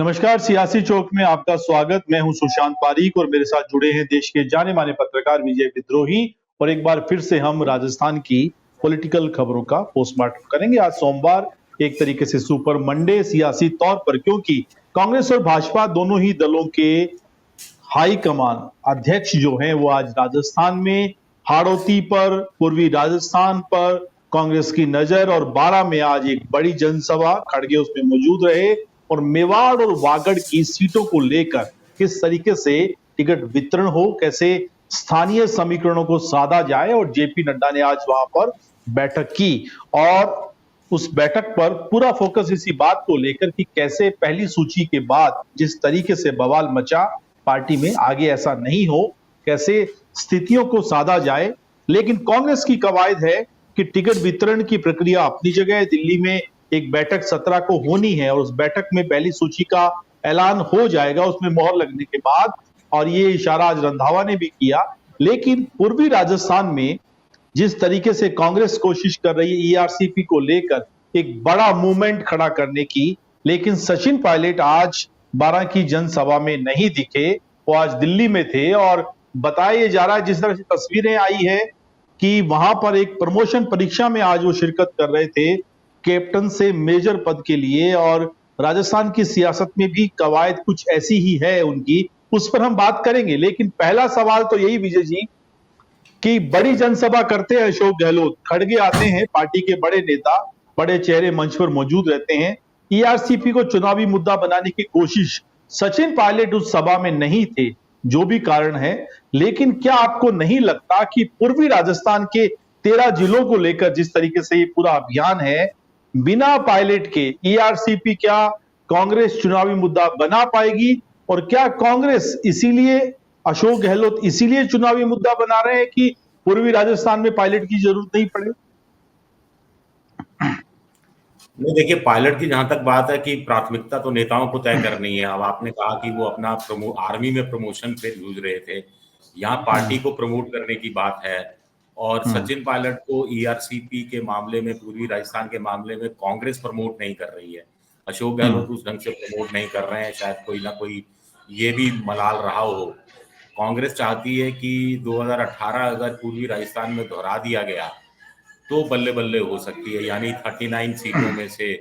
नमस्कार, सियासी चौक में आपका स्वागत। मैं हूं सुशांत पारीक और मेरे साथ जुड़े हैं देश के जाने माने पत्रकार विजय विद्रोही। और एक बार फिर से हम राजस्थान की पॉलिटिकल खबरों का पोस्टमार्टम करेंगे। आज सोमवार, एक तरीके से सुपर मंडे सियासी तौर पर, क्योंकि कांग्रेस और भाजपा दोनों ही दलों के हाई कमान अध्यक्ष जो हैं वो आज राजस्थान में हाड़ौती पर, पूर्वी राजस्थान पर कांग्रेस की नजर। और 12 में आज एक बड़ी जनसभा खड़गे उसमें मौजूद रहे और मेवाड़ और वागड़ की सीटों को लेकर किस तरीके से टिकट वितरण हो, कैसे स्थानीय समीकरणों को साधा जाए। और जेपी नड्डा ने आज वहां पर बैठक की और उस बैठक पर पूरा फोकस इसी बात को लेकर कि कैसे पहली सूची के बाद जिस तरीके से बवाल मचा पार्टी में, आगे ऐसा नहीं हो, कैसे स्थितियों को साधा जाए। लेकिन कांग्रेस की कवायद है कि टिकट वितरण की प्रक्रिया अपनी जगह है। दिल्ली में एक बैठक 17 को होनी है और उस बैठक में पहली सूची का ऐलान हो जाएगा उसमें मोहर लगने के बाद। और ये इशारा आज रंधावा ने भी किया। लेकिन पूर्वी राजस्थान में जिस तरीके से कांग्रेस कोशिश कर रही है ईआरसीपी को लेकर एक बड़ा मूवमेंट खड़ा करने की, लेकिन सचिन पायलट आज 12 की जनसभा में नहीं दिखे। वो आज दिल्ली में थे और बताया जा रहा है, जिस तरह से तस्वीरें आई है, कि वहां पर एक प्रमोशन परीक्षा में आज वो शिरकत कर रहे थे कैप्टन से मेजर पद के लिए। और राजस्थान की सियासत में भी कवायद कुछ ऐसी ही है उनकी, उस पर हम बात करेंगे। लेकिन पहला सवाल तो यही विजय जी कि बड़ी जनसभा करते हैं अशोक गहलोत, खड़गे आते हैं, पार्टी के बड़े नेता, बड़े चेहरे मंच पर मौजूद रहते हैं। ईआरसीपी को चुनावी मुद्दा बनाने की कोशिश, सचिन पायलट उस सभा में नहीं थे, जो भी कारण है। लेकिन क्या आपको नहीं लगता कि पूर्वी राजस्थान के 13 जिलों को लेकर जिस तरीके से ये पूरा अभियान है, बिना पायलट के ईआरसीपी क्या कांग्रेस चुनावी मुद्दा बना पाएगी? और क्या कांग्रेस इसीलिए, अशोक गहलोत इसीलिए चुनावी मुद्दा बना रहे हैं कि पूर्वी राजस्थान में पायलट की जरूरत नहीं पड़े? नहीं, देखिए, पायलट की जहां तक बात है कि प्राथमिकता तो नेताओं को तय करनी है। अब आपने कहा कि वो अपना आर्मी में प्रमोशन पे जूझ रहे थे, यहाँ पार्टी को प्रमोट करने की बात है। और सचिन पायलट को ईआरसीपी के मामले में, पूर्वी राजस्थान के मामले में कांग्रेस प्रमोट नहीं कर रही है, अशोक गहलोत उस ढंग से प्रमोट नहीं कर रहे हैं। शायद कोई ना कोई ये भी मलाल रहा हो। कांग्रेस चाहती है कि 2018 अगर पूर्वी राजस्थान में दोहरा दिया गया तो बल्ले बल्ले हो सकती है। यानी 39 सीटों में से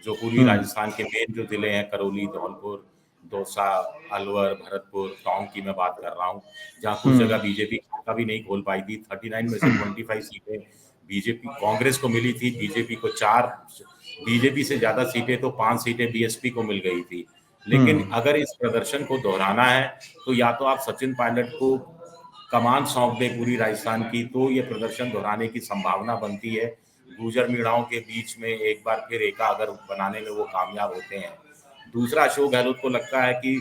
जो पूर्वी राजस्थान के मेन जो जिले हैं, करौली, धौलपुर, दौसा, अलवर, भरतपुर, टोंक की मैं बात कर रहा हूँ, जहाँ कुछ जगह बीजेपी खाता भी नहीं खोल पाई थी। 39 में से 25 सीटें बीजेपी कांग्रेस को मिली थी, बीजेपी को 4, बीजेपी से ज्यादा सीटें तो 5 सीटें बीएसपी को मिल गई थी। लेकिन अगर इस प्रदर्शन को दोहराना है तो या तो आप सचिन पायलट को कमान सौंप दे पूरी राजस्थान की, तो ये प्रदर्शन दोहराने की संभावना बनती है। गुर्जर मीणाओं के बीच में एक बार फिर एका अगर बनाने में वो कामयाब होते हैं। दूसरा, अशोक गहलोत को लगता है कि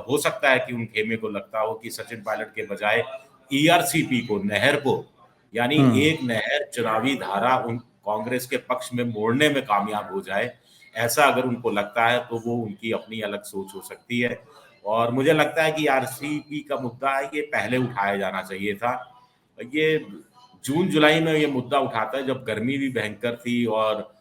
हो सकता है कि उन खेमे को लगता हो कि सचिन पायलट के बजाय ईआरसीपी को, नहर को, यानी एक नहर चुनावी धारा उन कांग्रेस के पक्ष में मोड़ने में कामयाब हो जाए। ऐसा अगर उनको लगता है तो वो उनकी अपनी अलग सोच हो सकती है। और मुझे लगता है कि आरसीपी का मुद्दा है, ये पहले उठाया जाना चाहिए था। ये जून जुलाई में ये मुद्दा उठाता है जब गर्मी भी भयंकर थी और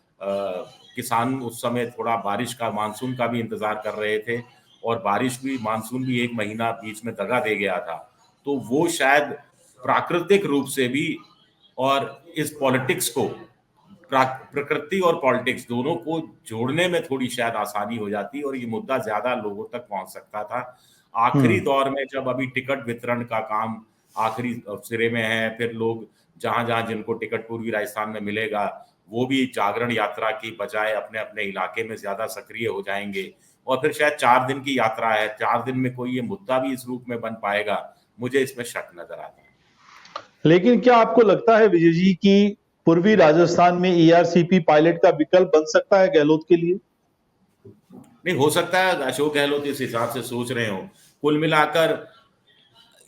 किसान उस समय थोड़ा बारिश का, मानसून का भी इंतजार कर रहे थे। और बारिश भी, मानसून भी 1 महीना बीच में दगा दे गया था। तो वो शायद प्राकृतिक रूप से भी, और इस पॉलिटिक्स को, प्रकृति और पॉलिटिक्स दोनों को जोड़ने में थोड़ी शायद आसानी हो जाती और ये मुद्दा ज्यादा लोगों तक पहुंच सकता था। आखिरी दौर में जब अभी टिकट वितरण का काम आखिरी सिरे में है, फिर लोग जहां जहां जिनको टिकट पूर्वी राजस्थान में मिलेगा वो भी जागरण यात्रा की बजाय अपने अपने इलाके में ज्यादा सक्रिय हो जाएंगे। और फिर शायद 4 दिन की यात्रा है, 4 दिन में कोई ये मुद्दा भी इस रूप में बन पाएगा, मुझे इसमें शक नजर आता है। लेकिन क्या आपको लगता है विजय जी कि पूर्वी राजस्थान में ईआरसीपी पायलट का विकल्प बन सकता है गहलोत के लिए? नहीं, हो सकता है अशोक गहलोत इस हिसाब से सोच रहे हो। कुल मिलाकर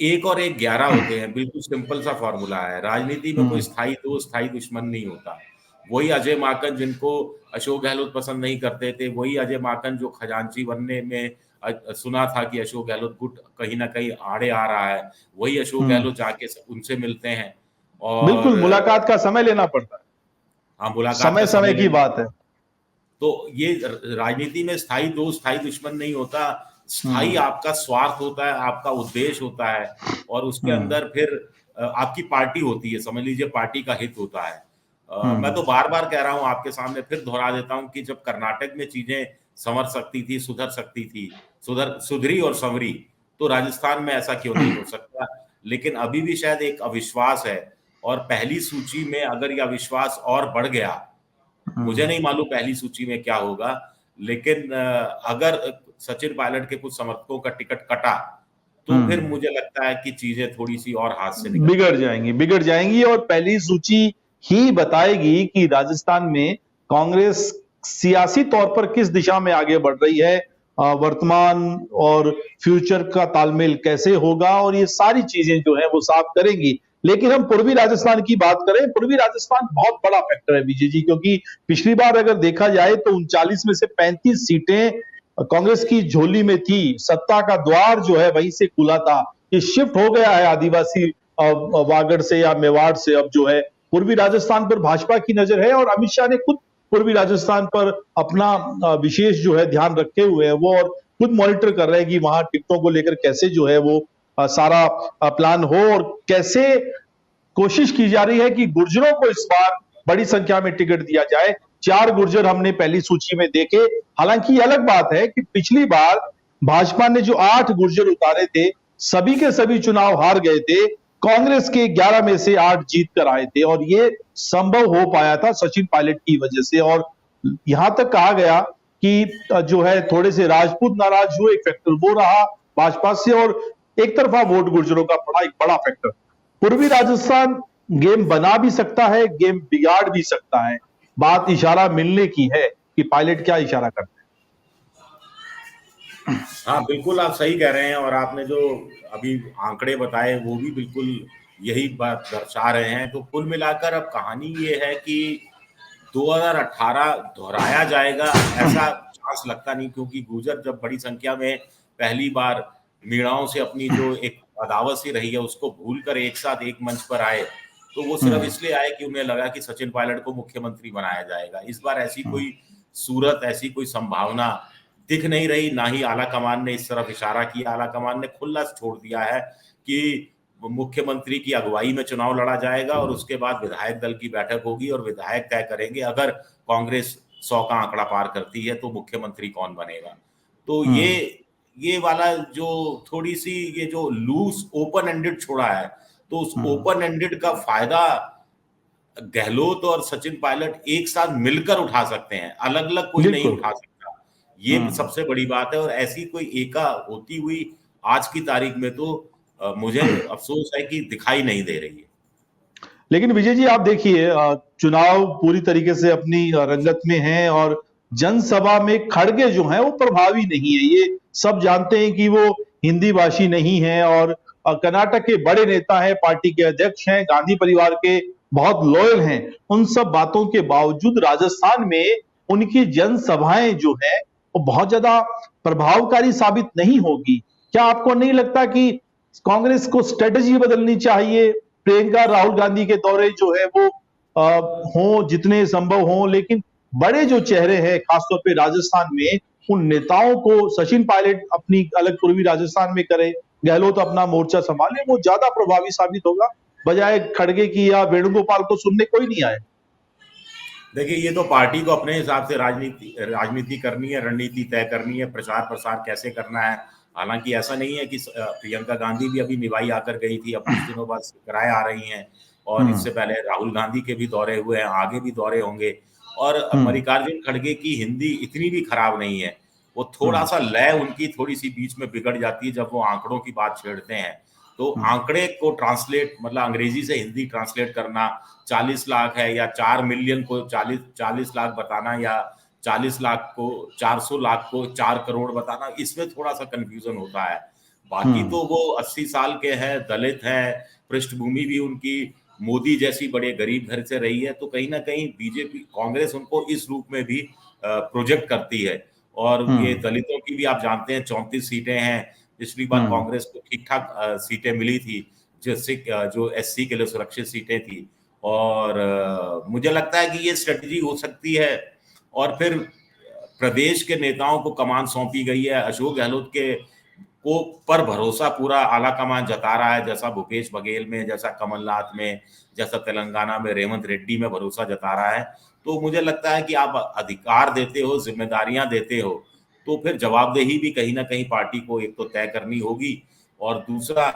1 और 1 11 होते हैं, बिल्कुल सिंपल सा फॉर्मूला है। राजनीति में कोई स्थायी दोस्त, स्थायी दुश्मन नहीं होता। वही अजय माकन जिनको अशोक गहलोत पसंद नहीं करते थे, वही अजय माकन जो खजांची बनने में सुना था कि अशोक गहलोत गुट कहीं ना कहीं आड़े आ रहा है, वही अशोक गहलोत जाके उनसे मिलते हैं। और बिल्कुल, मुलाकात का समय लेना पड़ता है। हाँ, मुलाकात समय का समय की बात है। तो ये राजनीति में स्थायी दोस्त स्थायी दुश्मन नहीं होता, स्थायी आपका स्वार्थ होता है, आपका उद्देश्य होता है, और उसके अंदर फिर आपकी पार्टी होती है, समझ लीजिए पार्टी का हित होता है। मैं तो बार बार कह रहा हूं आपके सामने, फिर दोहरा देता हूं कि जब कर्नाटक में चीजें संवर सकती थी, सुधर सकती थी, सुधरी और संवरी, तो राजस्थान में ऐसा क्यों नहीं हो सकता। लेकिन अभी भी शायद एक अविश्वास है, और पहली सूची में अगर यह अविश्वास और बढ़ गया, मुझे नहीं मालूम पहली सूची में क्या होगा, लेकिन अगर सचिन पायलट के कुछ समर्थकों का टिकट कटा, तो फिर मुझे लगता है कि चीजें थोड़ी सी और हाथ से बिगड़ जाएंगी और पहली सूची ही बताएगी कि राजस्थान में कांग्रेस सियासी तौर पर किस दिशा में आगे बढ़ रही है, वर्तमान और फ्यूचर का तालमेल कैसे होगा, और ये सारी चीजें जो है वो साफ करेंगी। लेकिन हम पूर्वी राजस्थान की बात करें, पूर्वी राजस्थान बहुत बड़ा फैक्टर है विजय जी, क्योंकि पिछली बार अगर देखा जाए तो 39 में से 35 सीटें कांग्रेस की झोली में थी, सत्ता का द्वार जो है वहीं से खुला था। ये शिफ्ट हो गया है आदिवासी वागड़ से या मेवाड़ से, अब जो है पूर्वी राजस्थान पर भाजपा की नजर है, और अमित शाह ने खुद पूर्वी राजस्थान पर अपना विशेष जो है ध्यान रखे हुए हैं वो, और खुद मॉनिटर कर रहे हैं कि वहां टिकटों को लेकर कैसे जो है वो सारा प्लान हो, और कैसे कोशिश की जा रही है कि गुर्जरों को इस बार बड़ी संख्या में टिकट दिया जाए। 4 गुर्जर हमने पहली सूची में देखे। हालांकि अलग बात है कि पिछली बार भाजपा ने जो 8 गुर्जर उतारे थे, सभी के सभी चुनाव हार गए थे। कांग्रेस के 11 में से 8 जीत कर आए थे, और ये संभव हो पाया था सचिन पायलट की वजह से। और यहां तक कहा गया कि जो है थोड़े से राजपूत नाराज हुए, एक फैक्टर वो रहा भाजपा से, और एक तरफा वोट गुर्जरों का एक बड़ा फैक्टर। पूर्वी राजस्थान गेम बना भी सकता है, गेम बिगाड़ भी सकता है। बात इशारा मिलने की है कि पायलट क्या इशारा करते हैं। हाँ बिल्कुल, आप सही कह रहे हैं, और आपने जो अभी आंकड़े बताए वो भी बिल्कुल यही बात दर्शा रहे हैं। तो कुल मिलाकर अब कहानी ये है कि 2018 दोहराया जाएगा ऐसा चांस लगता नहीं, क्योंकि गुर्जर जब बड़ी संख्या में पहली बार मीणाओं से अपनी जो एक अदावत सी रही है उसको भूलकर एक साथ एक मंच पर आए, तो वो सिर्फ इसलिए आए कि उन्हें लगा कि सचिन पायलट को मुख्यमंत्री बनाया जाएगा। इस बार ऐसी कोई सूरत, ऐसी कोई संभावना दिख नहीं रही, ना ही आला कमान ने इस तरफ इशारा किया। आला कमान ने खुला छोड़ दिया है कि मुख्यमंत्री की अगुवाई में चुनाव लड़ा जाएगा, और उसके बाद विधायक दल की बैठक होगी और विधायक तय करेंगे अगर कांग्रेस 100 का आंकड़ा पार करती है तो मुख्यमंत्री कौन बनेगा। तो ये वाला जो थोड़ी सी ये जो लूज ओपन एंडेड छोड़ा है, तो उस ओपन एंडेड का फायदा गहलोत और सचिन पायलट एक साथ मिलकर उठा सकते हैं, अलग अलग कोई नहीं उठा सकता। ये सबसे बड़ी बात है, और ऐसी कोई एका होती हुई आज की तारीख में तो मुझे अफसोस है कि दिखाई नहीं दे रही है। लेकिन विजय जी आप देखिए, चुनाव पूरी तरीके से अपनी रंगत में है, और जनसभा में खड़गे जो हैं वो प्रभावी नहीं है। ये सब जानते हैं कि वो हिंदी भाषी नहीं है, और कर्नाटक के बड़े नेता हैं, पार्टी के अध्यक्ष हैं, गांधी परिवार के बहुत लॉयल हैं। उन सब बातों के बावजूद राजस्थान में उनकी जनसभाएं जो है वो बहुत ज्यादा प्रभावकारी साबित नहीं होगी। क्या आपको नहीं लगता कि कांग्रेस को स्ट्रेटेजी बदलनी चाहिए? प्रियंका राहुल गांधी के दौरे जो है वो हो, जितने संभव हो, लेकिन बड़े जो चेहरे हैं खासतौर पे राजस्थान में, उन नेताओं को सचिन पायलट अपनी अलग पूर्वी राजस्थान में करे, गहलोत अपना मोर्चा संभाले, वो ज्यादा प्रभावी साबित होगा बजाय खड़गे की या वेणुगोपाल को सुनने कोई नहीं आए। देखिए, ये तो पार्टी को अपने हिसाब से राजनीति करनी है, रणनीति तय करनी है, प्रचार प्रसार कैसे करना है। हालांकि ऐसा नहीं है कि प्रियंका गांधी भी अभी निभाई आकर गई थी, अब कुछ दिनों बाद किराए आ रही हैं, और इससे पहले राहुल गांधी के भी दौरे हुए हैं, आगे भी दौरे होंगे। और मल्लिकार्जुन खड़गे की हिंदी इतनी भी खराब नहीं है, वो थोड़ा सा लय उनकी थोड़ी सी बीच में बिगड़ जाती है जब वो आंकड़ों की बात छेड़ते हैं। तो आंकड़े को ट्रांसलेट, मतलब अंग्रेजी से हिंदी ट्रांसलेट करना, 40 लाख है या 4 मिलियन को 40 लाख बताना, या 40 लाख को 400 लाख को 4 करोड़ बताना, इसमें थोड़ा सा कंफ्यूजन होता है। बाकी तो वो 80 साल के हैं, दलित हैं, पृष्ठभूमि भी उनकी मोदी जैसी बड़े गरीब घर से रही है, तो कहीं ना कहीं बीजेपी कांग्रेस उनको इस रूप में भी प्रोजेक्ट करती है। और ये दलितों की भी आप जानते हैं 34 सीटें हैं। पिछली बार कांग्रेस को ठीक ठाक सीटें मिली थी, जिससे जो एससी के लिए सुरक्षित सीटें थी। और मुझे लगता है कि ये स्ट्रेटजी हो सकती है। और फिर प्रदेश के नेताओं को कमान सौंपी गई है। अशोक गहलोत के को पर भरोसा पूरा आला कमान जता रहा है, जैसा भूपेश बघेल में, जैसा कमलनाथ में, जैसा तेलंगाना में रेवंत रेड्डी में भरोसा जता रहा है। तो मुझे लगता है कि आप अधिकार देते हो, जिम्मेदारियां देते हो, तो फिर जवाबदेही भी कहीं ना कहीं पार्टी को एक तो तय करनी होगी, और दूसरा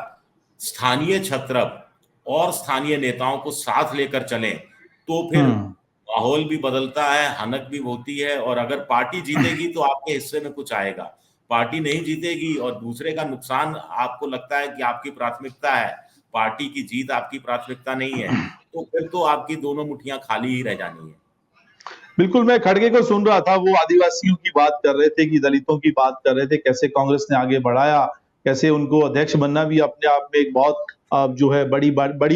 स्थानीय छत्रप और स्थानीय नेताओं को साथ लेकर चलें, तो फिर माहौल भी बदलता है, हनक भी होती है। और अगर पार्टी जीतेगी तो आपके हिस्से में कुछ आएगा, पार्टी नहीं जीतेगी और दूसरे का नुकसान आपको लगता है कि आपकी प्राथमिकता है, पार्टी की जीत आपकी प्राथमिकता नहीं है, तो फिर तो आपकी दोनों मुट्ठियां खाली ही रह जानी है। बिल्कुल, मैं खड़गे को सुन रहा था, वो आदिवासियों की बात कर रहे थे कि दलितों की बात कर रहे थे, कैसे कांग्रेस ने आगे बढ़ाया, कैसे उनको अध्यक्ष बनना भी अपने आप में एक बहुत जो है बड़ी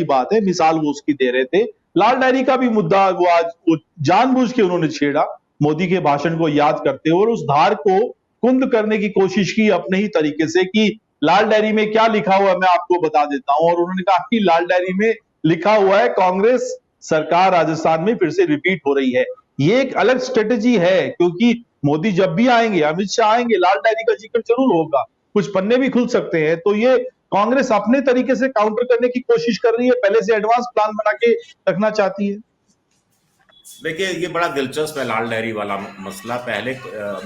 बात है, मिसाल वो उसकी दे रहे थे। लाल डायरी का भी मुद्दा वो आज जानबूझ के उन्होंने छेड़ा, मोदी के भाषण को याद करते हुए, और उस धार को कुंद करने की कोशिश की अपने ही तरीके से कि लाल डायरी में क्या लिखा हुआ है मैं आपको बता देता हूं। और उन्होंने कहा कि लाल डायरी में लिखा हुआ है कांग्रेस सरकार राजस्थान में फिर से रिपीट हो रही है। ये एक अलग स्ट्रेटेजी है, क्योंकि मोदी जब भी आएंगे, अमित शाह आएंगे, लाल डायरी का जिक्र जरूर होगा, कुछ पन्ने भी खुल सकते हैं। तो ये कांग्रेस अपने तरीके से काउंटर करने की कोशिश कर रही है, पहले से एडवांस प्लान बना के रखना चाहती है। देखिए, ये बड़ा दिलचस्प है लाल डायरी वाला मसला। पहले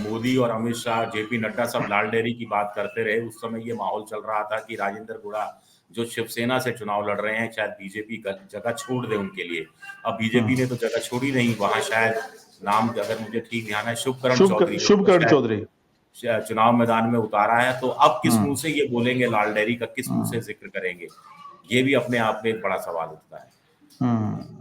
मोदी और अमित शाह, जेपी नड्डा सब लाल डायरी की बात करते रहे। उस समय ये माहौल चल रहा था कि राजेंद्र गुड़ा जो शिवसेना से चुनाव लड़ रहे हैं, शायद बीजेपी जगह छोड़ दे उनके लिए। अब बीजेपी ने तो जगह छोड़ी नहीं, वहां शायद नाम अगर मुझे ठीक ध्यान है शुभकरण चौधरी चुनाव मैदान में उतारा है। तो अब किस मुंह से ये बोलेंगे लाल डायरी का, किस मुंह से जिक्र करेंगे, ये भी अपने आप में एक बड़ा सवाल उठता है।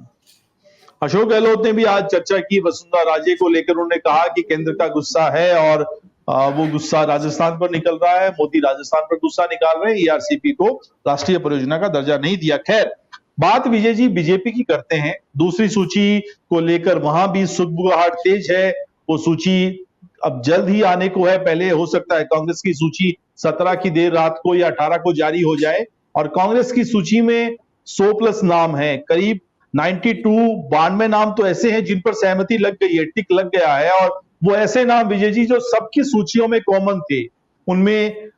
अशोक गहलोत ने भी आज चर्चा की वसुंधरा राजे को लेकर। उन्होंने कहा कि केंद्र का गुस्सा है और वो गुस्सा राजस्थान पर निकल रहा है, मोदी राजस्थान पर गुस्सा निकाल रहे हैं, ईआरसीपी को राष्ट्रीय परियोजना का दर्जा नहीं दिया। खैर, बात विजय जी बीजेपी की करते हैं, दूसरी सूची को लेकर वहां भी सुगबुगाहट तेज है। वो सूची अब जल्द ही आने को है, पहले हो सकता है कांग्रेस की सूची 17 की देर रात को या 18 को जारी हो जाए। और कांग्रेस की सूची में 100+ नाम है, करीब 92 नाम तो ऐसे हैं जिन पर सहमति लग गई है, टिक लग गया है। और वो ऐसे नाम विजय जी जो सबकी सूचियों में कॉमन थे, उनमें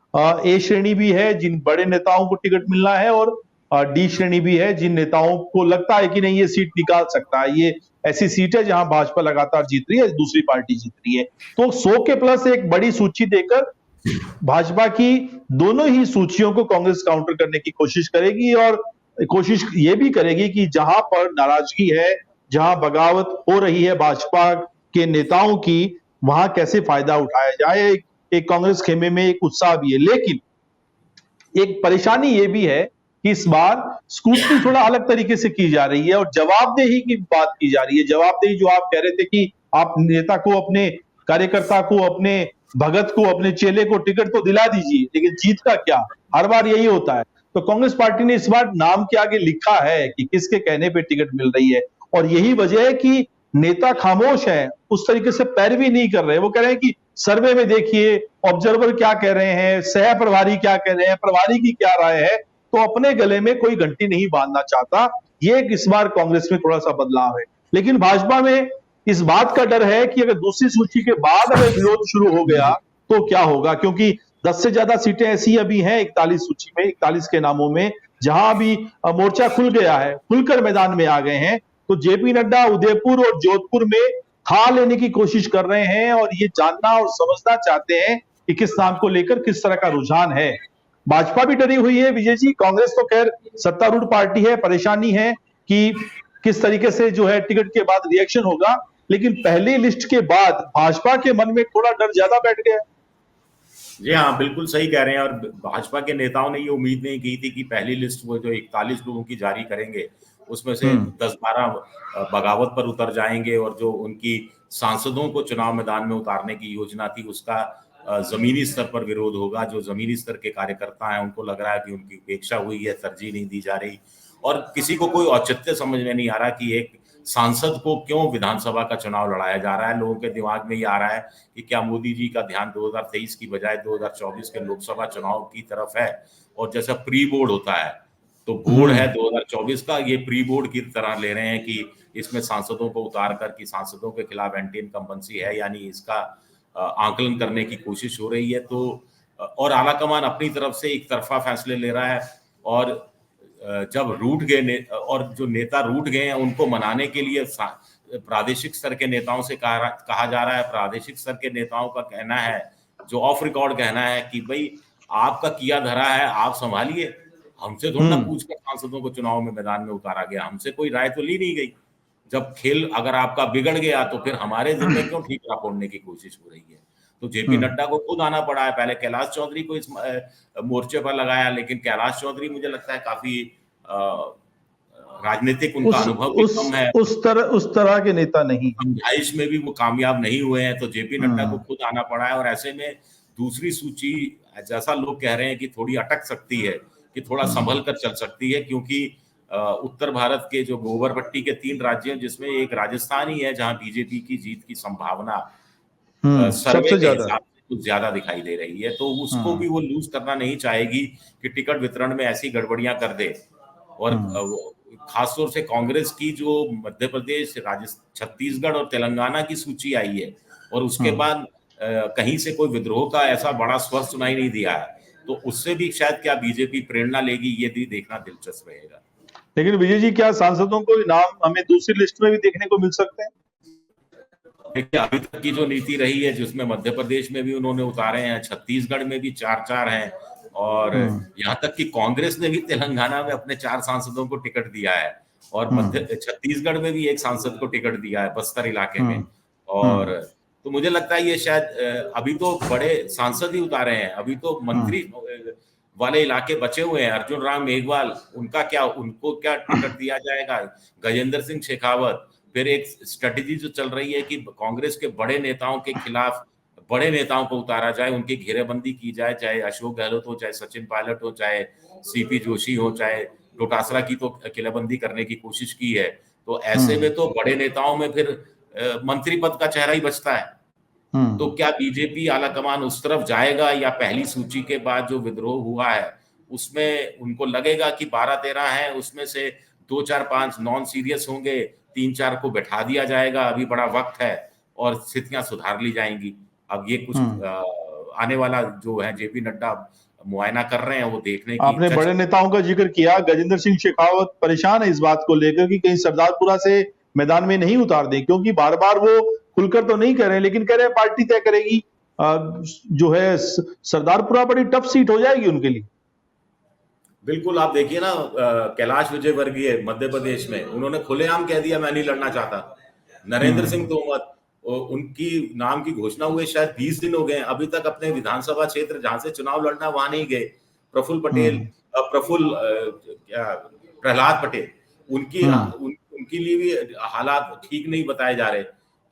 ए श्रेणी भी है जिन बड़े नेताओं को टिकट मिलना है, और डी श्रेणी भी है जिन नेताओं को लगता है कि नहीं ये सीट निकाल सकता है। ये ऐसी सीट है जहां भाजपा लगातार जीत रही है, दूसरी पार्टी जीत रही है। तो 100 के प्लस एक बड़ी सूची देकर भाजपा की दोनों ही सूचियों को कांग्रेस काउंटर करने की कोशिश करेगी, और कोशिश ये भी करेगी कि जहां पर नाराजगी है, जहां बगावत हो रही है भाजपा के नेताओं की, वहां कैसे फायदा उठाया जाए। एक कांग्रेस खेमे में एक उत्साह भी है, लेकिन एक परेशानी ये भी है कि इस बार स्क्रूटनी थोड़ा अलग तरीके से की जा रही है और जवाबदेही की बात की जा रही है। जवाबदेही जो आप कह रहे थे कि आप नेता को, अपने कार्यकर्ता को, अपने भगत को, अपने चेले को टिकट तो दिला दीजिए, लेकिन जीत का क्या? हर बार यही होता है। तो कांग्रेस पार्टी ने इस बार नाम के आगे लिखा है कि किसके कहने पे टिकट मिल रही है, और यही वजह है कि नेता खामोश है, उस तरीके से पैरवी नहीं कर रहे। वो कह रहे हैं कि सर्वे में देखिए, ऑब्जर्वर क्या कह रहे हैं, सह प्रभारी क्या कह रहे हैं, प्रभारी की क्या राय है, तो अपने गले में कोई घंटी नहीं बांधना चाहता। ये इस बार कांग्रेस में थोड़ा सा बदलाव है। लेकिन भाजपा में इस बात का डर है कि अगर दूसरी सूची के बाद अगर विरोध शुरू हो गया तो क्या होगा, क्योंकि 10 से ज्यादा सीटें ऐसी अभी हैं 41 सूची में, 41 के नामों में, जहां अभी मोर्चा खुल गया है, खुलकर मैदान में आ गए हैं। तो जेपी नड्डा उदयपुर और जोधपुर में था लेने की कोशिश कर रहे हैं, और ये जानना और समझना चाहते हैं कि किस नाम को लेकर किस तरह का रुझान है। भाजपा भी डरी हुई है विजय जी। कांग्रेस तो खैर सत्तारूढ़ पार्टी है, परेशानी है कि किस तरीके से जो है टिकट के बाद रिएक्शन होगा, लेकिन पहली लिस्ट के बाद भाजपा के मन में थोड़ा डर ज्यादा बैठ गया। जी हाँ, बिल्कुल सही कह रहे हैं। और भाजपा के नेताओं ने ये उम्मीद नहीं की थी कि पहली लिस्ट वो जो 41 लोगों की जारी करेंगे, उसमें से 10-12 बगावत पर उतर जाएंगे, और जो उनकी सांसदों को चुनाव मैदान में उतारने की योजना थी उसका जमीनी स्तर पर विरोध होगा। जो जमीनी स्तर के कार्यकर्ता हैं उनको लग रहा है कि उनकी उपेक्षा हुई है, तरजीह नहीं दी जा रही, और किसी को कोई औचित्य समझ में नहीं आ रहा कि एक सांसद को क्यों विधानसभा का चुनाव लड़ाया जा रहा है। लोगों के दिमाग में ये आ रहा है कि क्या मोदी जी का ध्यान 2023 की बजाय 2024 के लोकसभा चुनाव की तरफ है, और जैसा प्री बोर्ड होता है तो बोर्ड है 2024 का, ये प्री बोर्ड की तरह ले रहे हैं कि इसमें सांसदों को उतार कर कि सांसदों के खिलाफ एंटी इनकम्बेंसी है, यानी इसका आकलन करने की कोशिश हो रही है। तो और आला कमान अपनी तरफ से एक तरफा फैसले ले रहा है, और जब रूठ गए और जो नेता रूठ गए हैं उनको मनाने के लिए प्रादेशिक स्तर के नेताओं से कहा जा रहा है। प्रादेशिक स्तर के नेताओं का कहना है, जो ऑफ रिकॉर्ड कहना है, कि भाई आपका किया धरा है, आप संभालिए, हमसे थोड़ा ना पूछकर सांसदों को चुनाव में मैदान में उतारा गया, हमसे कोई राय तो ली नहीं गई। जब खेल अगर आपका बिगड़ गया तो फिर हमारे जिम्मे क्यों ठीकरा फोड़ने की कोशिश हो रही है। तो जेपी नड्डा को खुद आना पड़ा है। पहले कैलाश चौधरी को इस मोर्चे पर लगाया, लेकिन कैलाश चौधरी मुझे लगता है काफी राजनीतिक उनका अनुभव भी कम है, उस तरह के नेता नहीं, समझाइश में भी वो कामयाब नहीं हुए हैं। तो जेपी नड्डा को खुद आना पड़ा है, और ऐसे में दूसरी सूची जैसा लोग कह रहे हैं कि थोड़ी अटक सकती है, कि थोड़ा संभल कर चल सकती है, क्योंकि उत्तर भारत के जो गोबरपट्टी के 3 राज्य हैं, जिसमें एक राजस्थान ही है जहां बीजेपी की जीत की संभावना सर्वे के हिसाब से कुछ ज्यादा दिखाई दे रही है। तो उसको भी वो लूज करना नहीं चाहेगी कि टिकट वितरण में ऐसी गड़बड़ियां कर दे। और खासतौर से कांग्रेस की जो मध्य प्रदेश, छत्तीसगढ़ और तेलंगाना की सूची आई है, और उसके बाद कहीं से कोई विद्रोह का ऐसा बड़ा स्वर सुनाई नहीं दिया है, तो उससे भी शायद क्या बीजेपी प्रेरणा लेगी, ये भी देखना दिलचस्प रहेगा। लेकिन विजय जी, क्या सांसदों को नाम हमें दूसरी लिस्ट में भी देखने को मिल सकते हैं? देखिए, अभी तक की जो नीति रही है, जिसमें मध्य प्रदेश में भी उन्होंने उतारे हैं, छत्तीसगढ़ में भी 4-4 हैं, और यहाँ तक कि कांग्रेस ने भी तेलंगाना में अपने 4 सांसदों को टिकट दिया है, और छत्तीसगढ़ में भी 1 सांसद को टिकट दिया है बस्तर इलाके में। और तो मुझे लगता है ये शायद अभी तो बड़े सांसद ही उतारे हैं, अभी तो मंत्री वाले इलाके बचे हुए हैं। अर्जुन राम मेघवाल, उनको क्या टिकट दिया जाएगा? गजेंद्र सिंह शेखावत। फिर एक स्ट्रेटेजी जो चल रही है कि कांग्रेस के बड़े नेताओं के खिलाफ बड़े नेताओं को उतारा जाए, उनकी घेरेबंदी की जाए, चाहे अशोक गहलोत हो, चाहे सचिन पायलट हो, चाहे सीपी जोशी हो, चाहे डोटासरा की तो किलेबंदी करने की कोशिश की है। तो ऐसे में तो बड़े नेताओं में फिर मंत्री पद का चेहरा ही बचता है। तो क्या बीजेपी आलाकमान उस तरफ जाएगा, या पहली सूची के बाद जो विद्रोह हुआ है उसमें उनको लगेगा कि 12-13 है, उसमें से 2-4-5 नॉन सीरियस होंगे, 3-4 को बैठा दिया जाएगा, अभी बड़ा वक्त है और स्थितियां सुधार ली जाएंगी। अब ये कुछ आने वाला जो है जेपी नड्डा मुआयना कर रहे हैं, वो देखने की। आपने बड़े नेताओं का जिक्र किया, गजेंद्र सिंह शेखावत परेशान है इस बात को लेकर कि कहीं सरदारपुरा से मैदान में नहीं उतार दें, क्योंकि बार बार वो खुलकर तो नहीं कह रहे, लेकिन कह रहे हैं पार्टी तय करेगी। जो है सरदारपुरा बड़ी टफ सीट हो जाएगी उनके लिए। बिल्कुल, आप देखिए ना, कैलाश विजयवर्गीय मध्य प्रदेश में उन्होंने खुलेआम कह दिया मैं नहीं लड़ना चाहता। नरेंद्र सिंह तोमर, उनकी नाम की घोषणा हुए शायद 20 दिन हो गए, अभी तक अपने विधानसभा क्षेत्र जहां से चुनाव लड़ना वहां नहीं गए। प्रहलाद पटेल, उनके लिए भी हालात ठीक नहीं बताए जा रहे।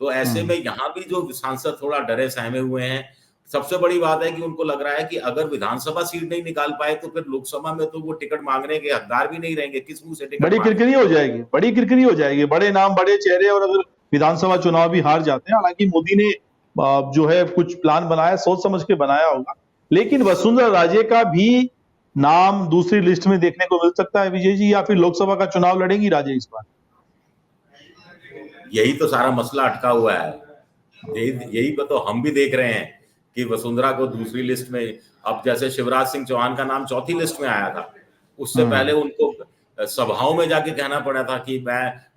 तो ऐसे में यहाँ भी जो सांसद थोड़ा डरे सहमे हुए हैं। सबसे बड़ी बात है कि उनको लग रहा है कि अगर विधानसभा सीट नहीं निकाल पाए तो फिर लोकसभा में तो वो टिकट मांगने के हकदार भी नहीं रहेंगे। किस मुंह से टिकट? बड़ी किरकिरी हो जाएगी, बड़े नाम, बड़े चेहरे, और अगर विधानसभा चुनाव भी हार जाते हैं, हालांकि मोदी ने जो है कुछ प्लान बनाया, सोच समझ के बनाया होगा, लेकिन वसुंधरा राजे का भी नाम दूसरी लिस्ट में देखने को मिल सकता है विजय जी, या फिर लोकसभा का चुनाव लड़ेंगी राजे इस बार? यही तो सारा मसला अटका हुआ है। यही तो हम भी देख रहे हैं कि वसुंधरा को दूसरी लिस्ट में, अब जैसे शिवराज सिंह चौहान का नाम चौथी लिस्ट में आया था, उससे पहले उनको सभाओं में जाके कहना पड़ा था कि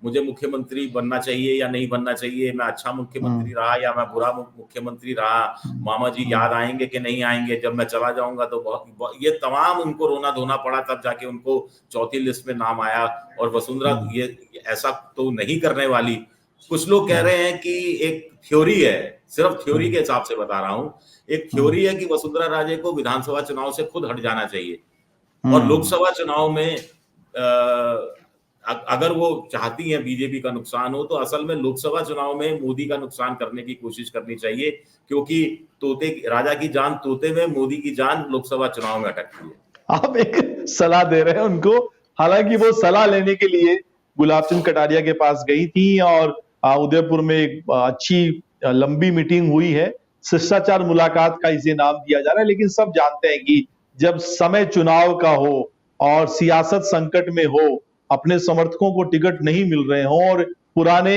मुझे मुख्यमंत्री बनना चाहिए या नहीं बनना चाहिए, मैं अच्छा मुख्यमंत्री रहा या मैं बुरा मुख्यमंत्री रहा, मामा जी याद आएंगे कि नहीं आएंगे, जब मैं चला जाऊंगा तो ये तमाम उनको रोना धोना पड़ा, तब जाके उनको चौथी लिस्ट में नाम आया। और वसुंधरा ये ऐसा तो नहीं करने वाली। कुछ लोग कह रहे हैं कि एक थ्योरी है, सिर्फ थ्योरी के हिसाब से बता रहा हूं, एक थ्योरी है कि वसुंधरा राजे को विधानसभा चुनाव से खुद हट जाना चाहिए, और लोकसभा चुनाव में अगर वो चाहती हैं बीजेपी का नुकसान हो, तो असल में लोकसभा चुनाव में मोदी का नुकसान करने की कोशिश करनी चाहिए, क्योंकि राजा की जान तोते में, मोदी की जान लोकसभा चुनाव में अटकती है। आप एक सलाह दे रहे हैं उनको, हालांकि वो सलाह लेने के लिए गुलाब चंद कटारिया के पास गई थी, और उदयपुर में एक अच्छी लंबी मीटिंग हुई है, शिष्टाचार मुलाकात का इसे नाम दिया जा रहा है। लेकिन सब जानते हैं कि जब समय चुनाव का हो और सियासत संकट में हो, अपने समर्थकों को टिकट नहीं मिल रहे हो, और पुराने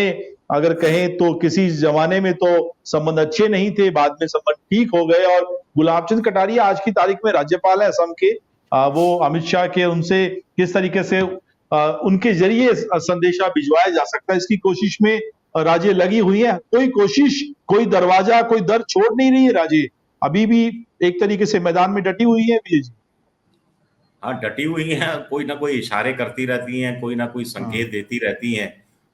अगर कहें तो किसी जमाने में तो संबंध अच्छे नहीं थे, बाद में संबंध ठीक हो गए। और गुलाब चंद कटारिया आज की तारीख में राज्यपाल है असम के। वो अमित शाह के उनसे किस तरीके से उनके जरिए संदेशा भिजवाया जा सकता है, इसकी कोशिश में राज्य लगी हुई है। कोई कोशिश, कोई दरवाजा, कोई दर छोड़ नहीं रही है राज्य, अभी भी एक तरीके से मैदान में डटी हुई है विजय जी। हाँ, डटी हुई हैं, कोई ना कोई इशारे करती रहती हैं, कोई ना कोई संकेत देती रहती हैं,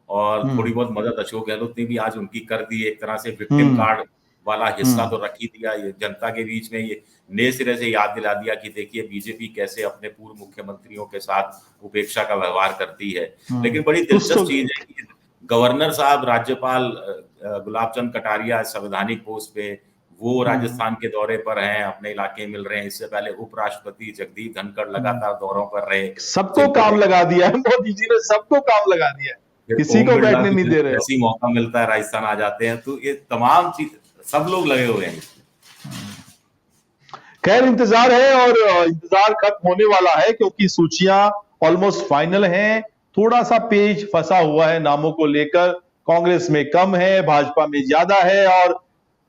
और थोड़ी बहुत मदद अशोक गहलोत ने भी आज उनकी कर दी। एक तरह से विक्टिम कार्ड वाला हिस्सा तो रख ही दिया, ये जनता के बीच में ये नए सिरे से याद दिला दिया कि देखिए बीजेपी कैसे अपने पूर्व मुख्यमंत्रियों के साथ उपेक्षा का व्यवहार करती है। लेकिन बड़ी दिलचस्प चीज है कि गवर्नर साहब, राज्यपाल गुलाब चंद कटारिया संवैधानिक पोस्ट पे, वो राजस्थान के दौरे पर हैं, अपने इलाके मिल रहे हैं। इससे पहले उपराष्ट्रपति जगदीप धनखड़ लगातार दौरों पर रहे। सबको काम लगा दिया है मोदी जी ने, सबको काम लगा दिया है, किसी को बैठने नहीं दे रहे। ऐसी मौका मिलता है राजस्थान आ जाते हैं, तो ये तमाम चीज सब लोग लगे हुए हैं। खैर इंतजार है, और इंतजार खत्म होने वाला है क्योंकि सूचियां ऑलमोस्ट फाइनल हैं। थोड़ा सा पेज फंसा हुआ है नामों को लेकर, कांग्रेस में कम है, भाजपा में ज्यादा है, और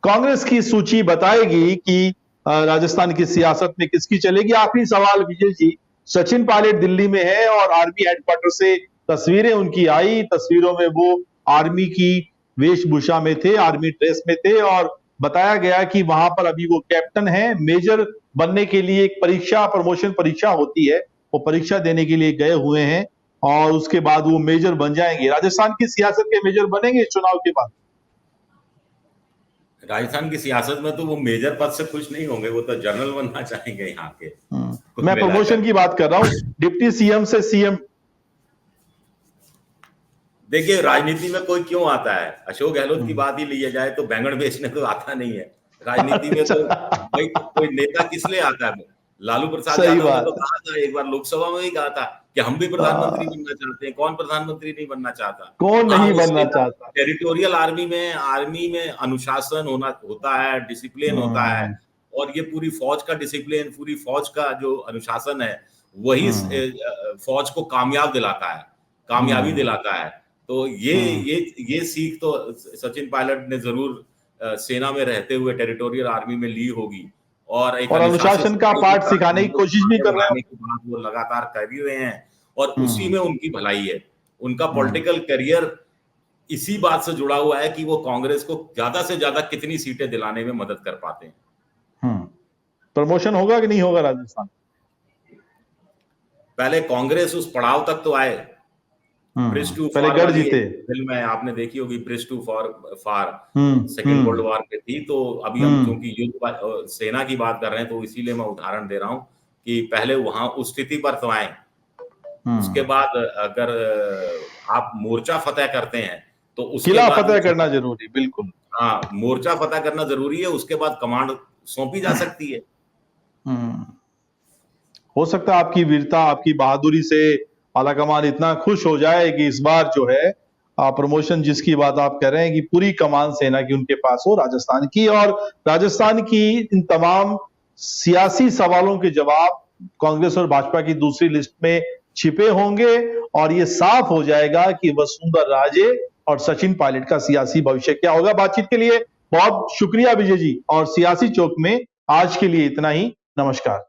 कांग्रेस की सूची बताएगी कि राजस्थान की सियासत में किसकी चलेगी। आखिरी सवाल विजय जी, सचिन पायलट दिल्ली में है और आर्मी हेडक्वार्टर से तस्वीरें उनकी आई, तस्वीरों में वो आर्मी की वेशभूषा में थे, आर्मी ड्रेस में थे, और बताया गया कि वहां पर अभी वो कैप्टन है। मेजर बनने के लिए एक परीक्षा, प्रमोशन परीक्षा होती है, वो परीक्षा देने के लिए गए हुए हैं, और उसके बाद वो मेजर बन जाएंगे। राजस्थान की सियासत के मेजर बनेंगे इस चुनाव के बाद। राजस्थान की सियासत में तो वो मेजर पद से खुश नहीं होंगे, वो तो जनरल बनना चाहेंगे यहाँ के। मैं प्रमोशन की बात कर रहा हूँ, डिप्टी सीएम से सीएम। देखिए राजनीति में कोई क्यों आता है, अशोक गहलोत की बात ही लिया जाए तो बैंगन बेचने तो आता नहीं है राजनीति में। तो भाई कोई नेता किस लिए आता है? लालू प्रसाद यादव ने तो कहा था, एक बार लोकसभा में ही कहा था कि हम भी प्रधानमंत्री बनना चाहते हैं। कौन प्रधानमंत्री नहीं बनना चाहता? कौन नहीं बनना चाहता? टेरिटोरियल आर्मी में अनुशासन होता है, डिसिप्लिन होता है, और ये पूरी फौज का डिसिप्लिन, पूरी फौज का जो अनुशासन है, वही फौज को कामयाबी दिलाता है। तो ये सीख तो सचिन पायलट ने जरूर सेना में रहते हुए टेरिटोरियल आर्मी में ली होगी, और अनुशासन का पाठ सिखाने की कोशिश भी कर रहे हैं। वो लगातार कर ही रहे हैं, और उसी में उनकी भलाई है। उनका पॉलिटिकल करियर इसी बात से जुड़ा हुआ है कि वो कांग्रेस को ज्यादा से ज्यादा कितनी सीटें दिलाने में मदद कर पाते हैं। प्रमोशन होगा कि नहीं होगा राजस्थान? पहले कांग्रेस उस पड़ाव तक तो आए, ब्रिज टू पहले गढ़ जीते। फिल्म में आपने देखी होगी, bridge too far second world war पे थी। तो अभी हम क्योंकि युद्ध सेना की बात कर रहे हैं, तो इसीलिए मैं उदाहरण दे रहा हूं कि पहले वहां उस स्थिति पर तो आए, उसके बाद अगर आप मोर्चा फतेह करते हैं तो उसके किला बाद फतेह करना जरूरी, बिल्कुल। हाँ, मोर्चा फतेह करना जरूरी है, उसके बाद कमांड सौंपी जा सकती है। हो सकता है आपकी वीरता, आपकी बहादुरी से आलाकमान इतना खुश हो जाए कि इस बार जो है प्रमोशन जिसकी बात आप कह रहे हैं कि पूरी कमान सेना की उनके पास हो राजस्थान की, और राजस्थान की इन तमाम सियासी सवालों के जवाब कांग्रेस और भाजपा की दूसरी लिस्ट में छिपे होंगे, और ये साफ हो जाएगा कि वसुंधरा राजे और सचिन पायलट का सियासी भविष्य क्या होगा। बातचीत के लिए बहुत शुक्रिया विजय जी, और सियासी चौक में आज के लिए इतना ही। नमस्कार।